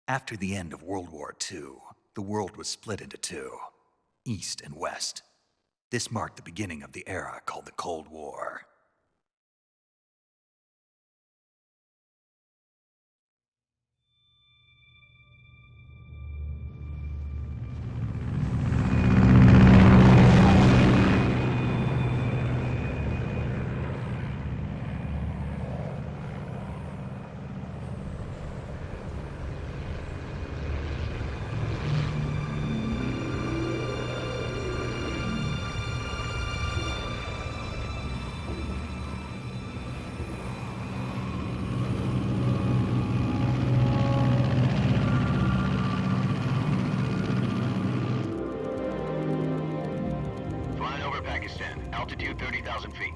After the end of World War II, the world was split into two, East and West. This marked the beginning of the era called the Cold War. Altitude 30,000 feet.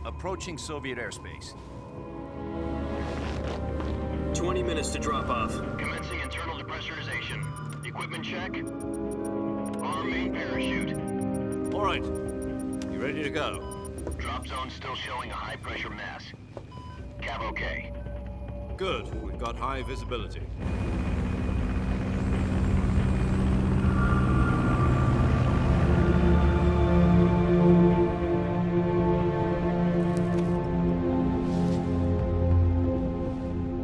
Approaching Soviet airspace. 20 minutes to drop off. Commencing internal depressurization. Equipment check. Arm main parachute. All right. You ready to go? Drop zone still showing a high pressure mass. Cav okay. Good. We've got high visibility.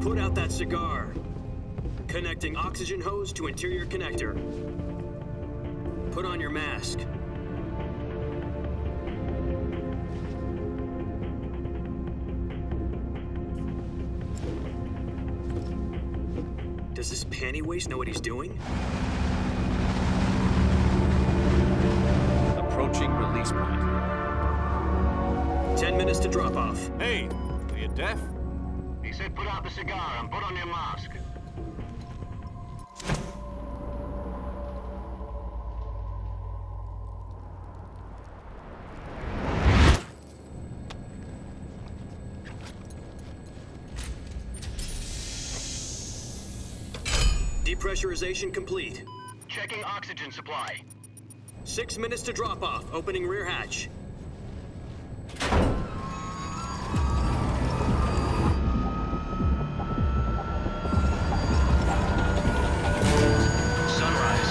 Put out that cigar. Connecting oxygen hose to interior connector. Put on your mask. Does this panty waste know what he's doing? Approaching release point. 10 minutes to drop off. Hey, are you deaf? He said put out the cigar and put on your mask. Depressurization complete. Checking oxygen supply. 6 minutes to drop off. Opening rear hatch. Sunrise.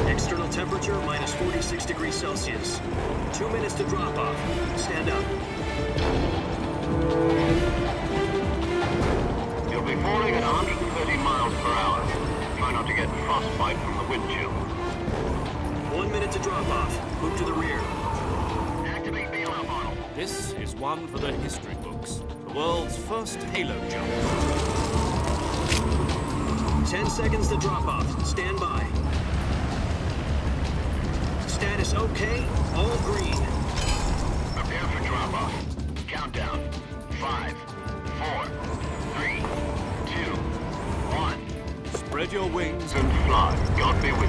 External temperature minus 46 degrees Celsius. 2 minutes to drop off. Stand up. You'll be falling at 130 miles per hour. Try not to get frostbite from the wind chill. 1 minute to drop off. Move to the rear. Activate bailout model. This is one for the history books. The world's first halo jump. 10 seconds to drop off. Stand by. Status okay. All green. Prepare for drop-off. Countdown. 5, 4, 3, 2, 1. Spread your wings. And fly. God be with you.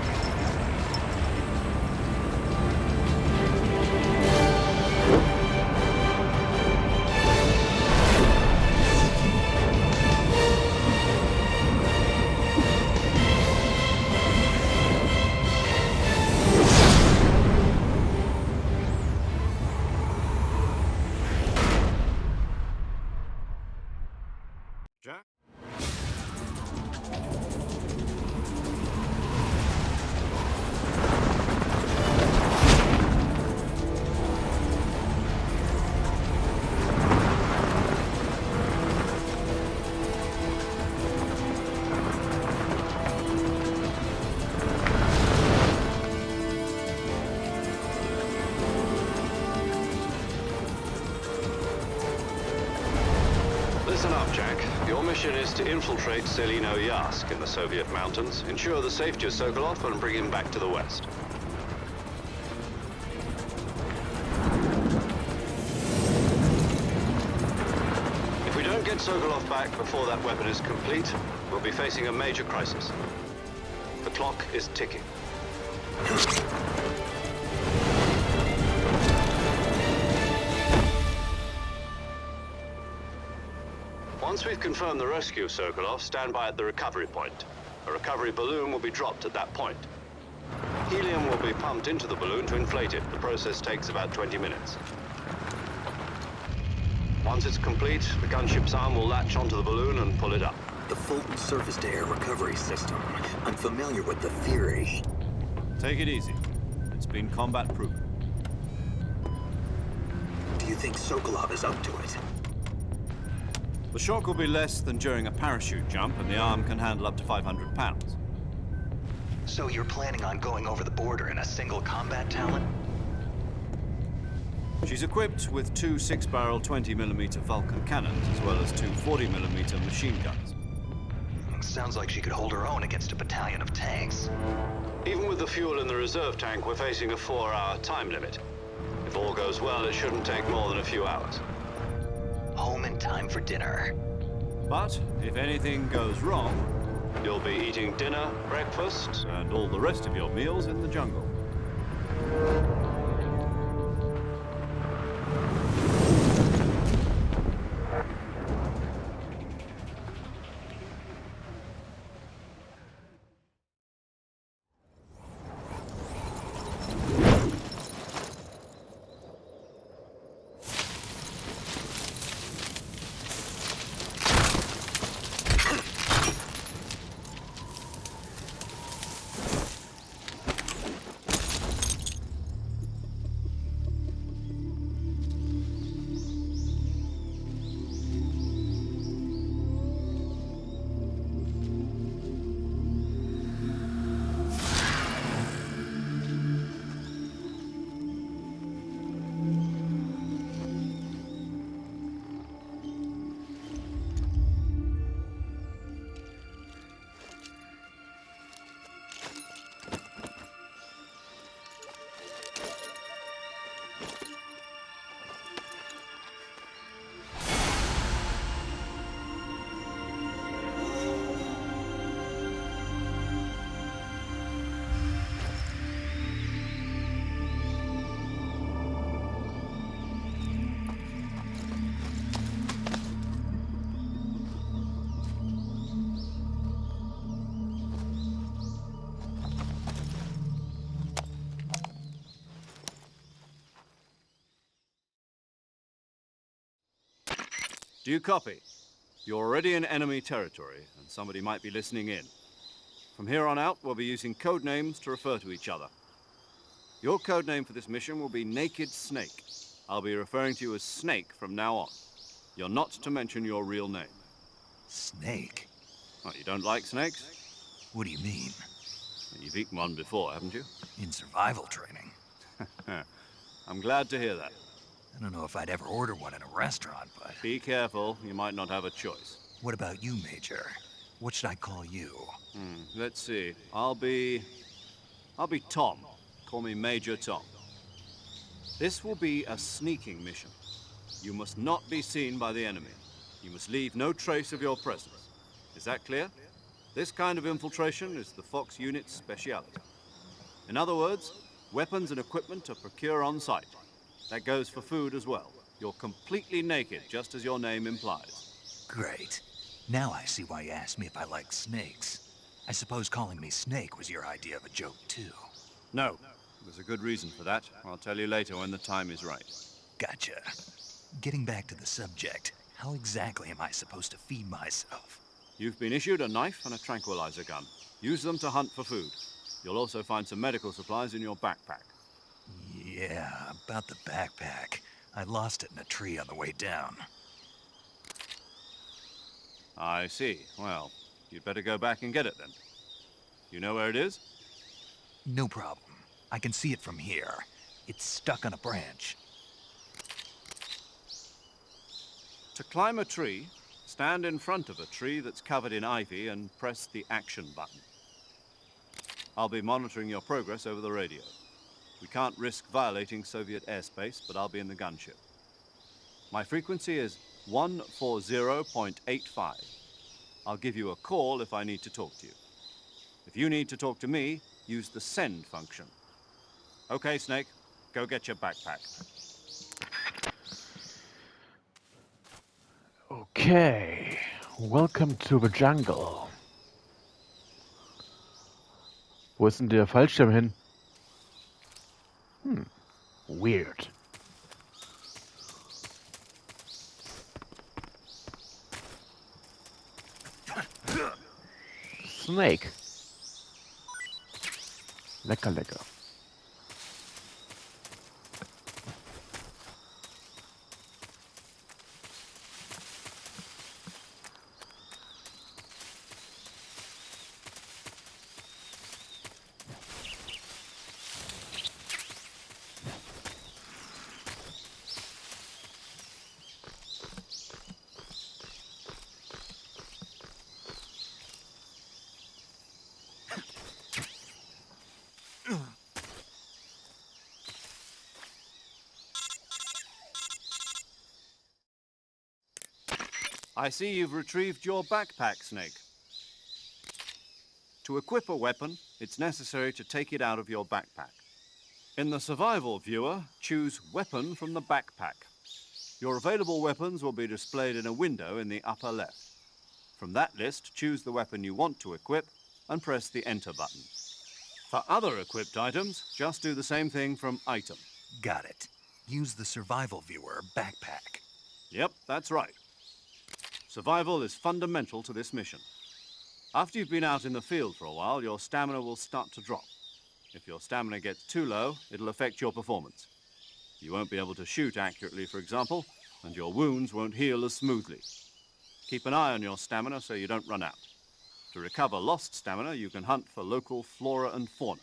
Jack? Listen up, Jack. Your mission is to infiltrate Selino Yask in the Soviet mountains, ensure the safety of Sokolov, and bring him back to the West. If we don't get Sokolov back before that weapon is complete, we'll be facing a major crisis. The clock is ticking. Once we've confirmed the rescue of Sokolov, stand by at the recovery point. A recovery balloon will be dropped at that point. Helium will be pumped into the balloon to inflate it. The process takes about 20 minutes. Once it's complete, the gunship's arm will latch onto the balloon and pull it up. The Fulton surface-to-air recovery system. I'm familiar with the theory. Take it easy. It's been combat-proven. Do you think Sokolov is up to it? The shock will be less than during a parachute jump, and the arm can handle up to 500 pounds. So you're planning on going over the border in a single combat talent? She's equipped with two 6-barrel 20mm Vulcan cannons, as well as two 40mm machine guns. Sounds like she could hold her own against a battalion of tanks. Even with the fuel in the reserve tank, we're facing a 4-hour time limit. If all goes well, it shouldn't take more than a few hours. Home in time for dinner. But if anything goes wrong, You'll be eating dinner, breakfast. and all the rest of your meals in the jungle. Do you copy? You're already in enemy territory, and somebody might be listening in. From here on out, we'll be using code names to refer to each other. Your code name for this mission will be Naked Snake. I'll be referring to you as Snake from now on. You're not to mention your real name. Snake? What, you don't like snakes? What do you mean? You've eaten one before, haven't you? In survival training? I'm glad to hear that. I don't know if I'd ever order one in a restaurant, but... Be careful, you might not have a choice. What about you, Major? What should I call you? Let's see. I'll be Tom. Call me Major Tom. This will be a sneaking mission. You must not be seen by the enemy. You must leave no trace of your presence. Is that clear? This kind of infiltration is the Fox unit's speciality. In other words, weapons and equipment are procured on site. That goes for food as well. You're completely naked, just as your name implies. Great. Now I see why you asked me if I like snakes. I suppose calling me Snake was your idea of a joke, too. No, there's a good reason for that. I'll tell you later when the time is right. Gotcha. Getting back to the subject, how exactly am I supposed to feed myself? You've been issued a knife and a tranquilizer gun. Use them to hunt for food. You'll also find some medical supplies in your backpack. Yeah, about the backpack. I lost it in a tree on the way down. I see. Well, you'd better go back and get it then. You know where it is? No problem. I can see it from here. It's stuck on a branch. To climb a tree, stand in front of a tree that's covered in ivy and press the action button. I'll be monitoring your progress over the radio. We can't risk violating Soviet airspace, but I'll be in the gunship. My frequency is 140.85. I'll give you a call if I need to talk to you. If you need to talk to me, use the send function. Okay, Snake, go get your backpack. Okay, welcome to the jungle. Wo ist denn der Fallschirm hin? Weird. Snake. Lecker, lecker. I see you've retrieved your backpack, Snake. To equip a weapon, it's necessary to take it out of your backpack. In the survival viewer, choose Weapon from the backpack. Your available weapons will be displayed in a window in the upper left. From that list, choose the weapon you want to equip and press the Enter button. For other equipped items, just do the same thing from Item. Got it. Use the survival viewer backpack. Yep, that's right. Survival is fundamental to this mission. After you've been out in the field for a while, your stamina will start to drop. If your stamina gets too low, it'll affect your performance. You won't be able to shoot accurately, for example, and your wounds won't heal as smoothly. Keep an eye on your stamina so you don't run out. To recover lost stamina, you can hunt for local flora and fauna.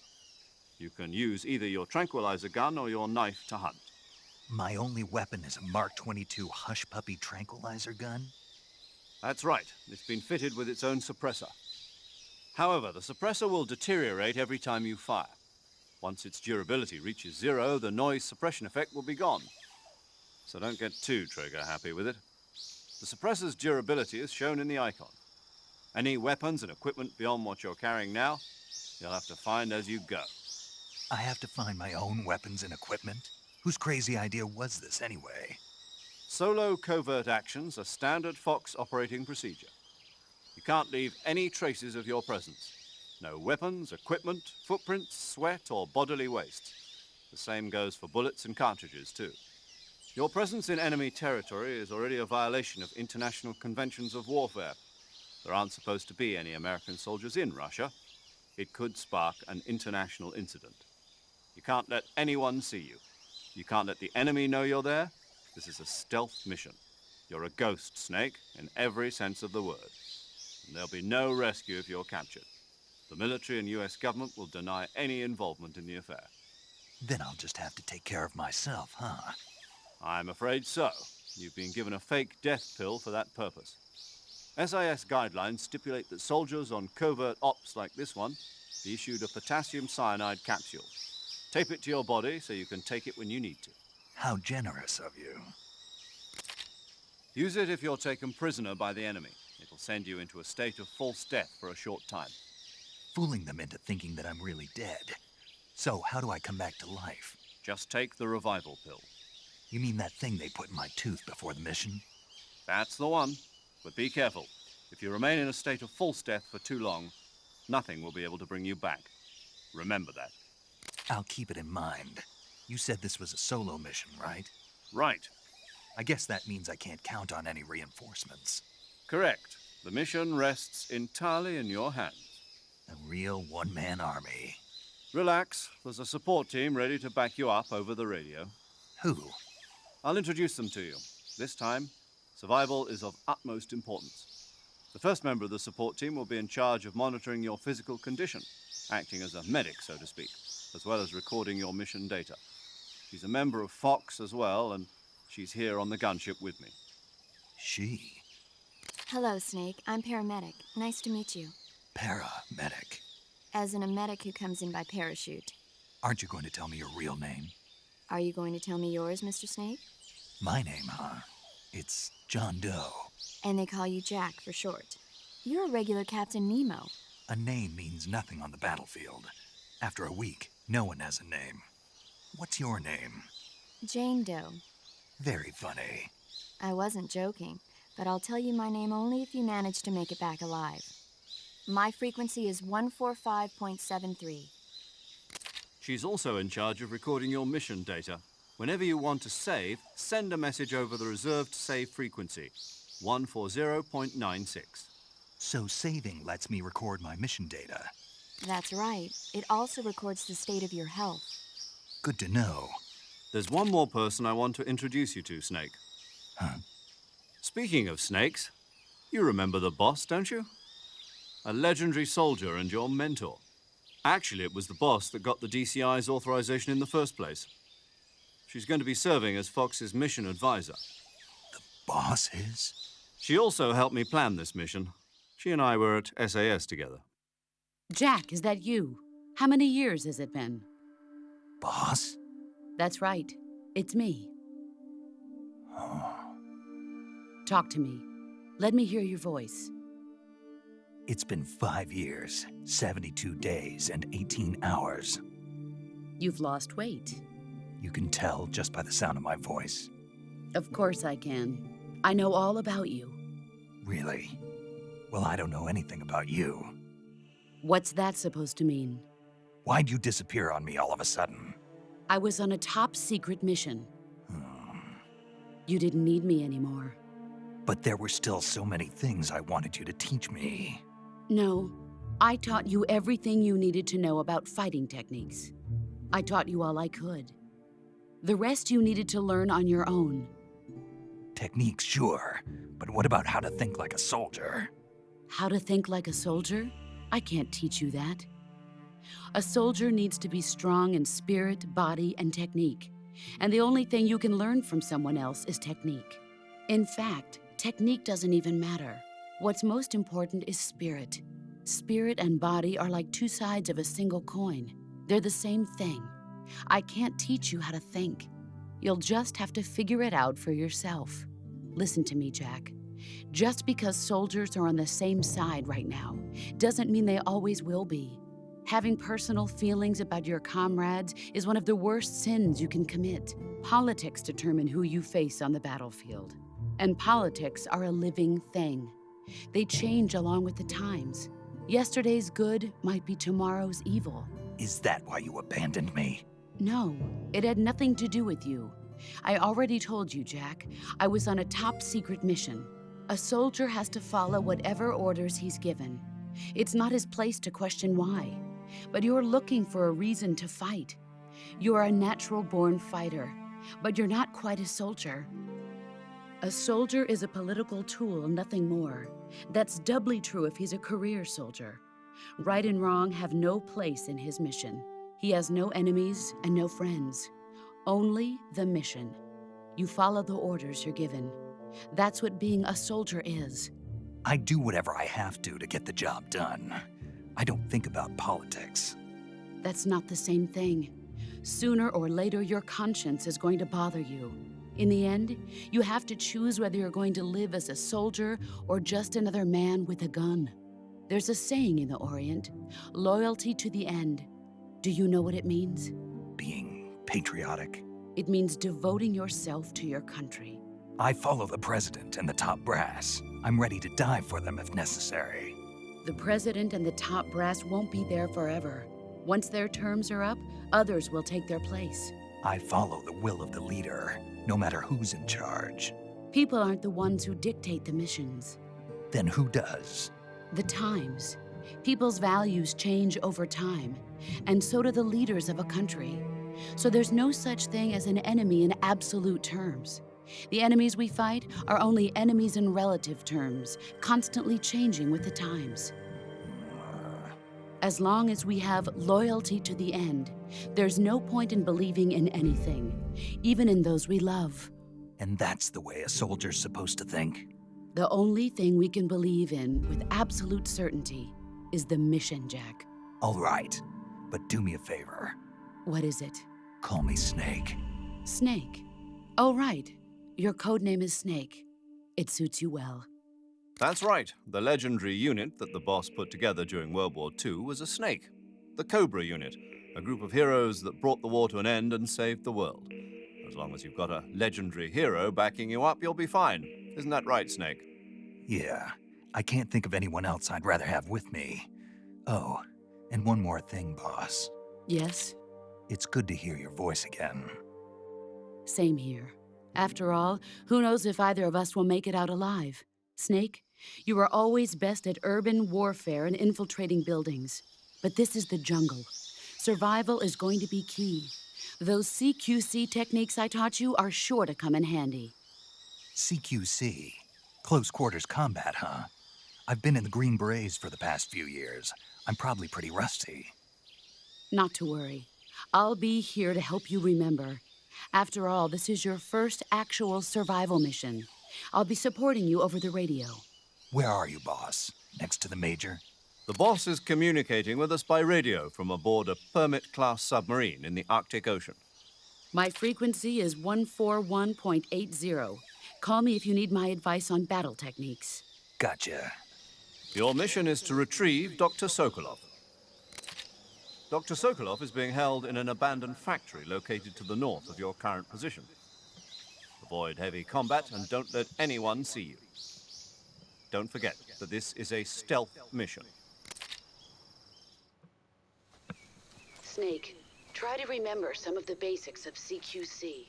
You can use either your tranquilizer gun or your knife to hunt. My only weapon is a Mark 22 Hush Puppy tranquilizer gun? That's right. It's been fitted with its own suppressor. However, the suppressor will deteriorate every time you fire. Once its durability reaches 0, the noise suppression effect will be gone. So don't get too trigger-happy with it. The suppressor's durability is shown in the icon. Any weapons and equipment beyond what you're carrying now, you'll have to find as you go. I have to find my own weapons and equipment? Whose crazy idea was this anyway? Solo covert actions are standard Fox operating procedure. You can't leave any traces of your presence. No weapons, equipment, footprints, sweat, or bodily waste. The same goes for bullets and cartridges, too. Your presence in enemy territory is already a violation of international conventions of warfare. There aren't supposed to be any American soldiers in Russia. It could spark an international incident. You can't let anyone see you. You can't let the enemy know you're there. This is a stealth mission. You're a ghost, Snake, in every sense of the word. And there'll be no rescue if you're captured. The military and US government will deny any involvement in the affair. Then I'll just have to take care of myself, huh? I'm afraid so. You've been given a fake death pill for that purpose. SIS guidelines stipulate that soldiers on covert ops like this one be issued a potassium cyanide capsule. Tape it to your body so you can take it when you need to. How generous of you. Use it if you're taken prisoner by the enemy. It'll send you into a state of false death for a short time. Fooling them into thinking that I'm really dead. So how do I come back to life? Just take the revival pill. You mean that thing they put in my tooth before the mission? That's the one. But be careful. If you remain in a state of false death for too long, nothing will be able to bring you back. Remember that. I'll keep it in mind. You said this was a solo mission, right? Right. I guess that means I can't count on any reinforcements. Correct. The mission rests entirely in your hands. A real one-man army. Relax. There's a support team ready to back you up over the radio. Who? I'll introduce them to you. This time, survival is of utmost importance. The first member of the support team will be in charge of monitoring your physical condition, acting as a medic, so to speak, as well as recording your mission data. She's a member of Fox as well, and she's here on the gunship with me. She? Hello, Snake. I'm paramedic. Nice to meet you. Paramedic. As in a medic who comes in by parachute. Aren't you going to tell me your real name? Are you going to tell me yours, Mr. Snake? My name, huh? It's John Doe. And they call you Jack for short. You're a regular Captain Nemo. A name means nothing on the battlefield. After a week, no one has a name. What's your name? Jane Doe. Very funny. I wasn't joking, but I'll tell you my name only if you manage to make it back alive. My frequency is 145.73. She's also in charge of recording your mission data. Whenever you want to save, send a message over the reserved save frequency, 140.96. So saving lets me record my mission data. That's right. It also records the state of your health. Good to know. There's one more person I want to introduce you to, Snake. Huh? Speaking of snakes, you remember the boss, don't you? A legendary soldier and your mentor. Actually, it was the boss that got the DCI's authorization in the first place. She's going to be serving as Fox's mission advisor. Boss is? She also helped me plan this mission. She and I were at SAS together. Jack, is that you? How many years has it been? Boss? That's right. It's me. Talk to me. Let me hear your voice. It's been 5 years, 72 days, and 18 hours. You've lost weight. You can tell just by the sound of my voice. Of course I can. I know all about you. Really? Well, I don't know anything about you. What's that supposed to mean? Why'd you disappear on me all of a sudden? I was on a top-secret mission. You didn't need me anymore. But there were still so many things I wanted you to teach me. No, I taught you everything you needed to know about fighting techniques. I taught you all I could. The rest you needed to learn on your own. Techniques, sure. But what about how to think like a soldier? How to think like a soldier? I can't teach you that. A soldier needs to be strong in spirit, body, and technique. And the only thing you can learn from someone else is technique. In fact, technique doesn't even matter. What's most important is spirit. Spirit and body are like two sides of a single coin. They're the same thing. I can't teach you how to think. You'll just have to figure it out for yourself. Listen to me, Jack. Just because soldiers are on the same side right now doesn't mean they always will be. Having personal feelings about your comrades is one of the worst sins you can commit. Politics determine who you face on the battlefield. And politics are a living thing. They change along with the times. Yesterday's good might be tomorrow's evil. Is that why you abandoned me? No, it had nothing to do with you. I already told you, Jack. I was on a top-secret mission. A soldier has to follow whatever orders he's given. It's not his place to question why. But you're looking for a reason to fight. You're a natural-born fighter, but you're not quite a soldier. A soldier is a political tool, nothing more. That's doubly true if he's a career soldier. Right and wrong have no place in his mission. He has no enemies and no friends. Only the mission. You follow the orders you're given. That's what being a soldier is. I do whatever I have to get the job done. I don't think about politics. That's not the same thing. Sooner or later, your conscience is going to bother you. In the end, you have to choose whether you're going to live as a soldier or just another man with a gun. There's a saying in the Orient, loyalty to the end. Do you know what it means? Being patriotic. It means devoting yourself to your country. I follow the president and the top brass. I'm ready to die for them if necessary. The president and the top brass won't be there forever. Once their terms are up, others will take their place. I follow the will of the leader, no matter who's in charge. People aren't the ones who dictate the missions. Then who does? The times. People's values change over time, and so do the leaders of a country. So there's no such thing as an enemy in absolute terms. The enemies we fight are only enemies in relative terms, constantly changing with the times. As long as we have loyalty to the end, there's no point in believing in anything, even in those we love. And that's the way a soldier's supposed to think? The only thing we can believe in with absolute certainty is the mission, Jack. All right, but do me a favor. What is it? Call me Snake. Snake. Oh, right. Your code name is Snake. It suits you well. That's right. The legendary unit that the boss put together during World War II was a snake. The Cobra unit, a group of heroes that brought the war to an end and saved the world. As long as you've got a legendary hero backing you up, you'll be fine. Isn't that right, Snake? Yeah, I can't think of anyone else I'd rather have with me. Oh, and one more thing, boss. Yes? It's good to hear your voice again. Same here. After all, who knows if either of us will make it out alive? Snake, you are always best at urban warfare and infiltrating buildings. But this is the jungle. Survival is going to be key. Those CQC techniques I taught you are sure to come in handy. CQC? Close quarters combat, huh? I've been in the Green Berets for the past few years. I'm probably pretty rusty. Not to worry. I'll be here to help you remember. After all, this is your first actual survival mission. I'll be supporting you over the radio. Where are you, boss? Next to the Major? The boss is communicating with us by radio from aboard a Permit-class submarine in the Arctic Ocean. My frequency is 141.80. Call me if you need my advice on battle techniques. Gotcha. Your mission is to retrieve Dr. Sokolov. Dr. Sokolov is being held in an abandoned factory located to the north of your current position. Avoid heavy combat and don't let anyone see you. Don't forget that this is a stealth mission. Snake, try to remember some of the basics of CQC.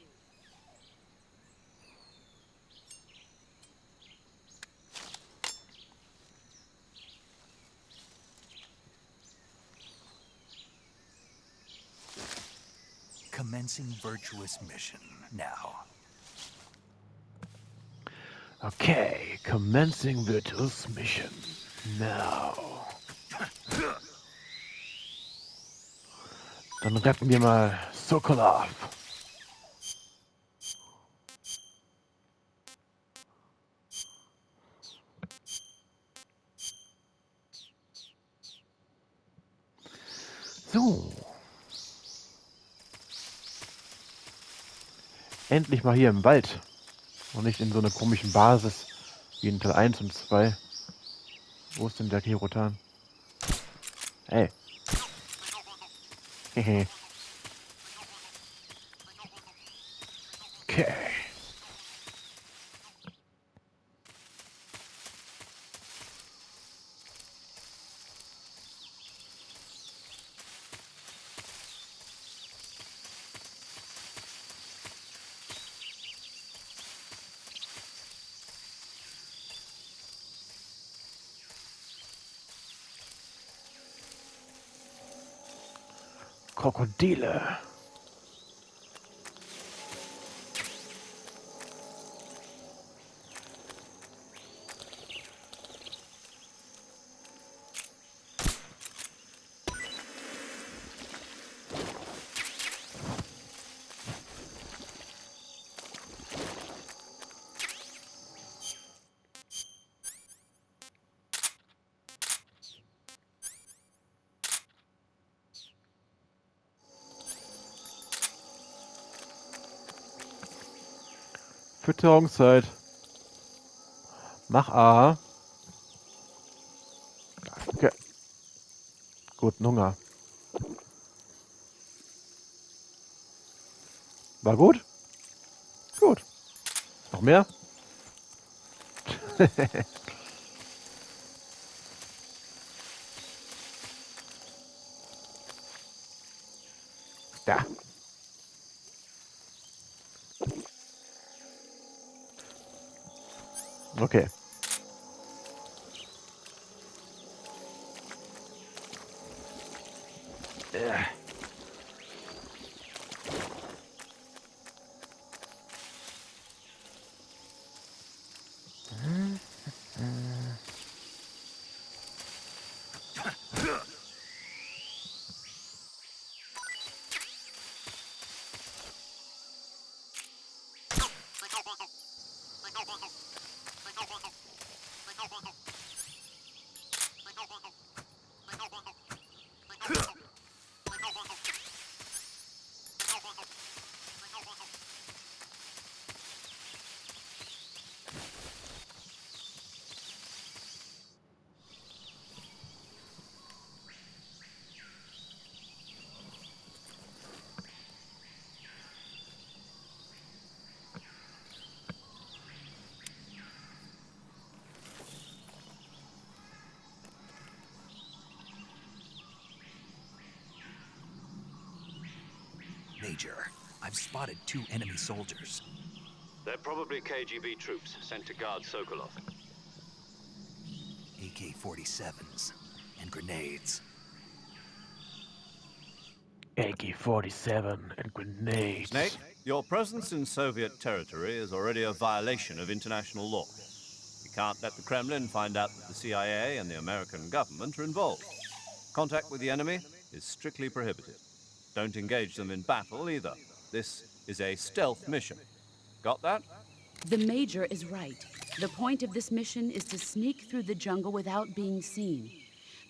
Commencing virtuous mission now. Okay, commencing Virtuous Mission. Now. Dann retten wir mal Sokolov. So. Endlich mal hier im Wald. Und nicht in so einer komischen Basis wie in Teil 1 und 2. Wo ist denn der Kirotan? Hey. Hehe. Okay. Krokodile. Fütterungszeit. Mach A. Okay. Guten Hunger. War gut? Gut. Noch mehr? Da. Okay. Major, I've spotted 2 enemy soldiers. They're probably KGB troops sent to guard Sokolov. AK-47s and grenades. AK-47 and grenades. Snake, your presence in Soviet territory is already a violation of international law. You can't let the Kremlin find out that the CIA and the American government are involved. Contact with the enemy is strictly prohibited. Don't engage them in battle either. This is a stealth mission. Got that? The Major is right. The point of this mission is to sneak through the jungle without being seen.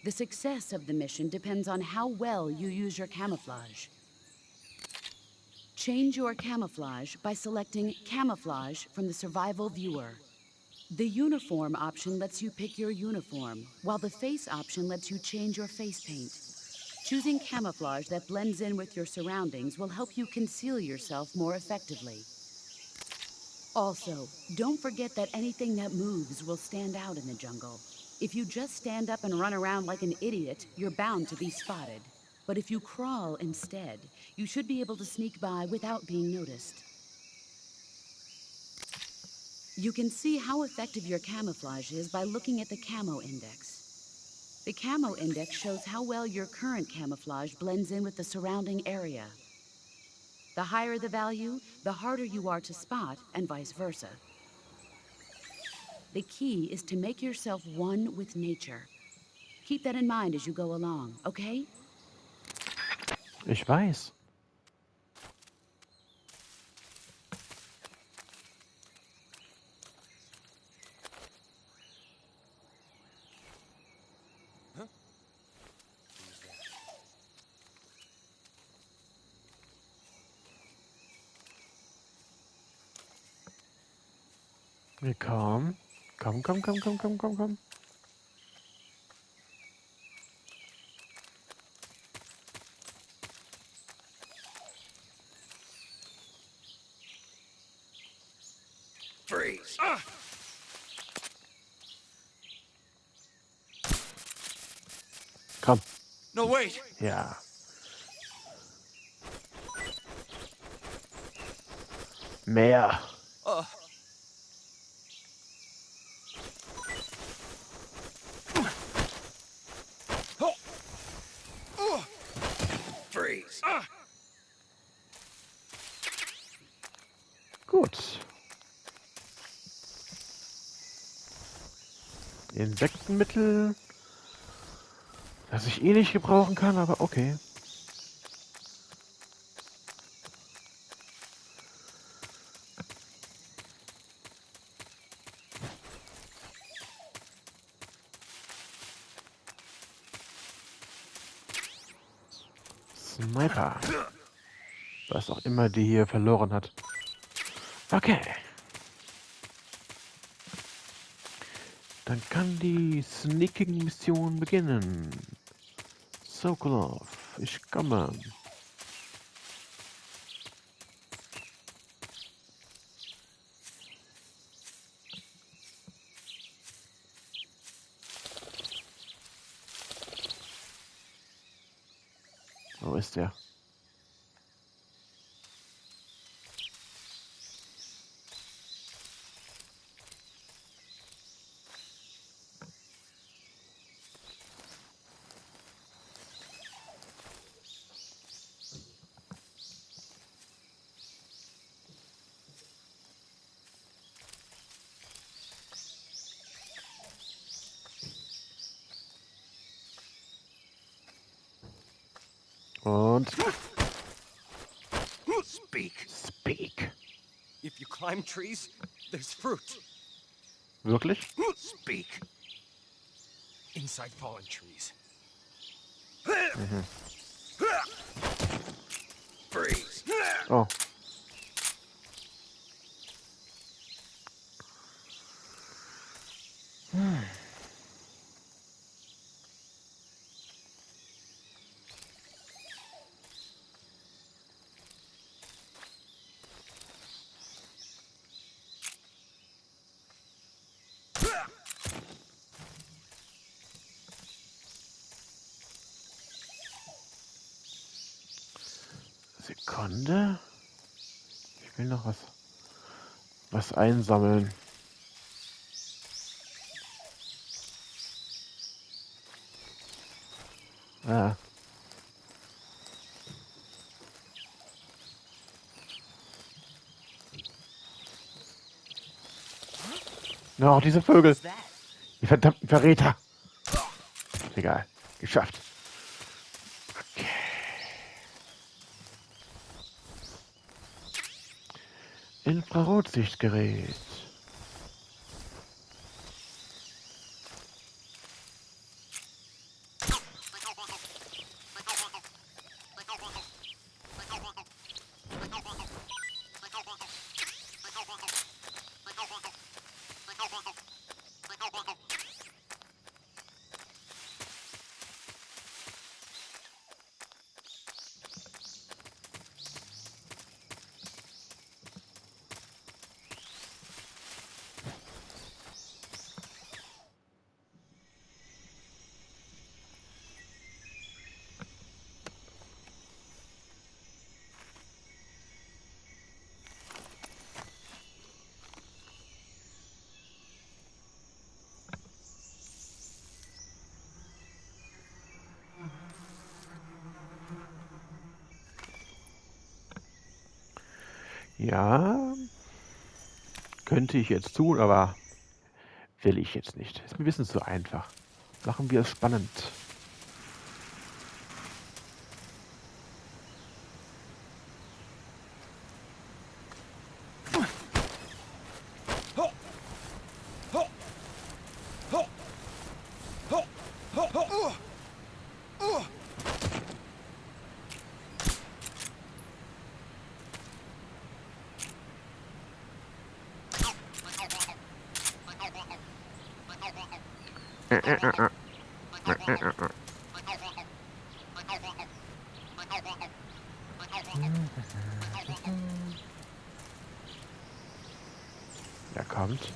The success of the mission depends on how well you use your camouflage. Change your camouflage by selecting Camouflage from the Survival Viewer. The Uniform option lets you pick your uniform, while the Face option lets you change your face paint. Choosing camouflage that blends in with your surroundings will help you conceal yourself more effectively. Also, don't forget that anything that moves will stand out in the jungle. If you just stand up and run around like an idiot, you're bound to be spotted. But if you crawl instead, you should be able to sneak by without being noticed. You can see how effective your camouflage is by looking at the Camo Index. The Camo Index shows how well your current camouflage blends in with the surrounding area. The higher the value, the harder you are to spot, and vice versa. The key is to make yourself one with nature. Keep that in mind as you go along, okay? Ich weiß. Komm. Komm. Freeze! Komm. No, wait! Ja. Mehr. Freeze! Gut. Insektenmittel, das ich eh nicht gebrauchen kann, aber okay. Sniper. Was auch immer die hier verloren hat. Okay. Dann kann die Sneaking-Mission beginnen. Sokolov, ich komme. Wo ist der? Und Speak! Speak. If you climb trees, there's fruit. Wirklich? Speak! Inside fallen trees. Freeze! Oh. Sekunde. Ich will noch was einsammeln. Ah. No, diese Vögel. Die verdammten Verräter. Egal. Geschafft. Okay. Infrarotsichtgerät. Ja, könnte ich jetzt tun, aber will ich jetzt nicht. Ist mir ein bisschen zu einfach. Machen wir es spannend. Er kommt.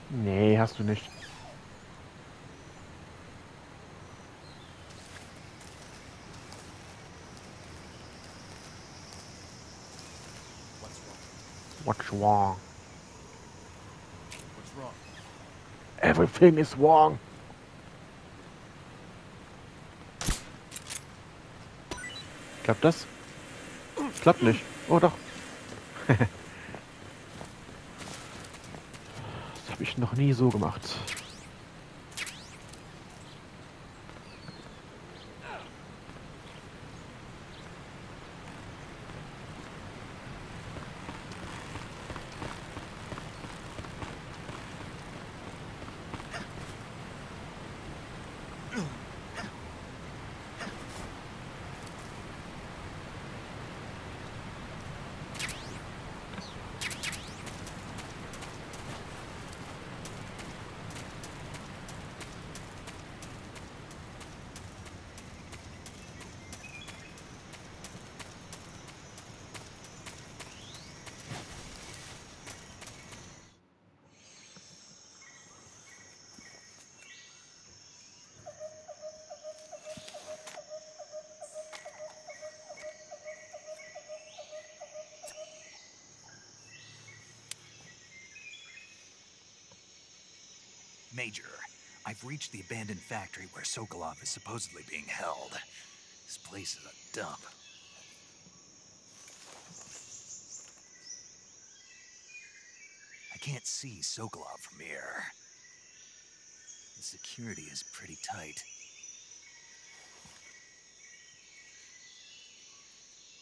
Nee, hast du nicht. What's wrong? What's wrong? Everything is wrong. Klappt das? Klappt nicht. Oh doch. Das habe ich noch nie so gemacht. Major, I've reached the abandoned factory where Sokolov is supposedly being held. This place is a dump. I can't see Sokolov from here. The security is pretty tight.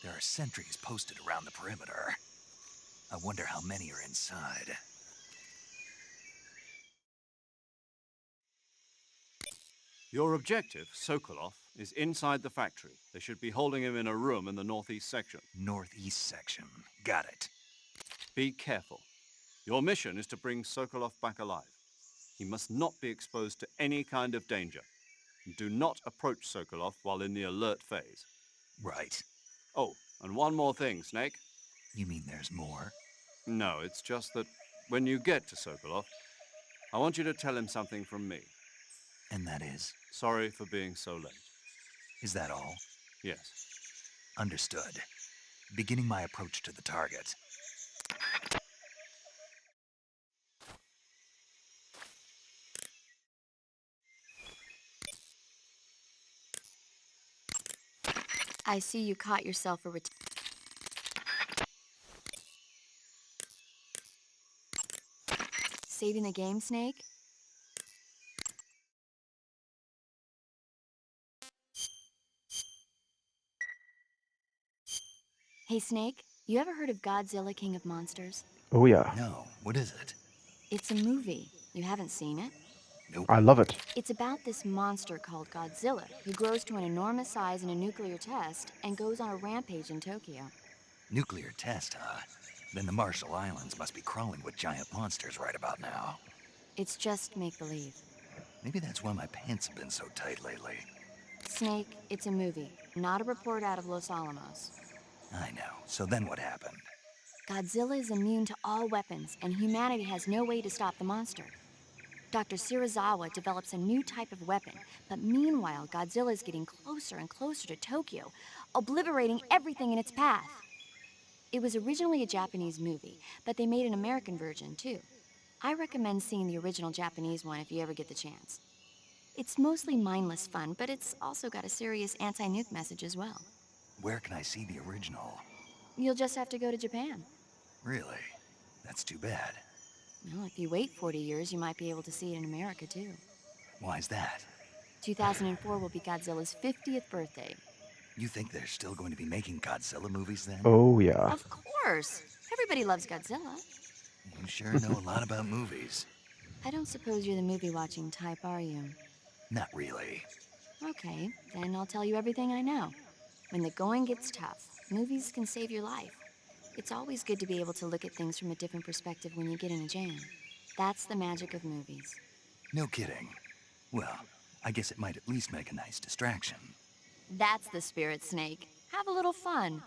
There are sentries posted around the perimeter. I wonder how many are inside. Your objective, Sokolov, is inside the factory. They should be holding him in a room in the northeast section. Northeast section. Got it. Be careful. Your mission is to bring Sokolov back alive. He must not be exposed to any kind of danger. Do not approach Sokolov while in the alert phase. Right. Oh, and one more thing, Snake. You mean there's more? No, it's just that when you get to Sokolov, I want you to tell him something from me. And that is? Sorry for being so late. Is that all? Yes. Understood. Beginning my approach to the target. I see you caught yourself a saving the game, Snake? Hey, Snake, you ever heard of Godzilla King of Monsters? Oh yeah. No, what is it? It's a movie. You haven't seen it? Nope. I love it. It's about this monster called Godzilla, who grows to an enormous size in a nuclear test and goes on a rampage in Tokyo. Nuclear test, huh? Then the Marshall Islands must be crawling with giant monsters right about now. It's just make-believe. Maybe that's why my pants have been so tight lately. Snake, it's a movie, not a report out of Los Alamos. I know. So then what happened? Godzilla is immune to all weapons, and humanity has no way to stop the monster. Dr. Shirazawa develops a new type of weapon, but meanwhile, Godzilla is getting closer and closer to Tokyo, obliterating everything in its path. It was originally a Japanese movie, but they made an American version, too. I recommend seeing the original Japanese one if you ever get the chance. It's mostly mindless fun, but it's also got a serious anti-nuke message as well. Where can I see the original? You'll just have to go to Japan. Really? That's too bad. Well, if you wait 40 years, you might be able to see it in America, too. Why's that? 2004 will be Godzilla's 50th birthday. You think they're still going to be making Godzilla movies then? Oh yeah. Of course! Everybody loves Godzilla. You sure know a lot about movies. I don't suppose you're the movie-watching type, are you? Not really. Okay, then I'll tell you everything I know. When the going gets tough, movies can save your life. It's always good to be able to look at things from a different perspective when you get in a jam. That's the magic of movies. No kidding. Well, I guess it might at least make a nice distraction. That's the spirit, Snake. Have a little fun.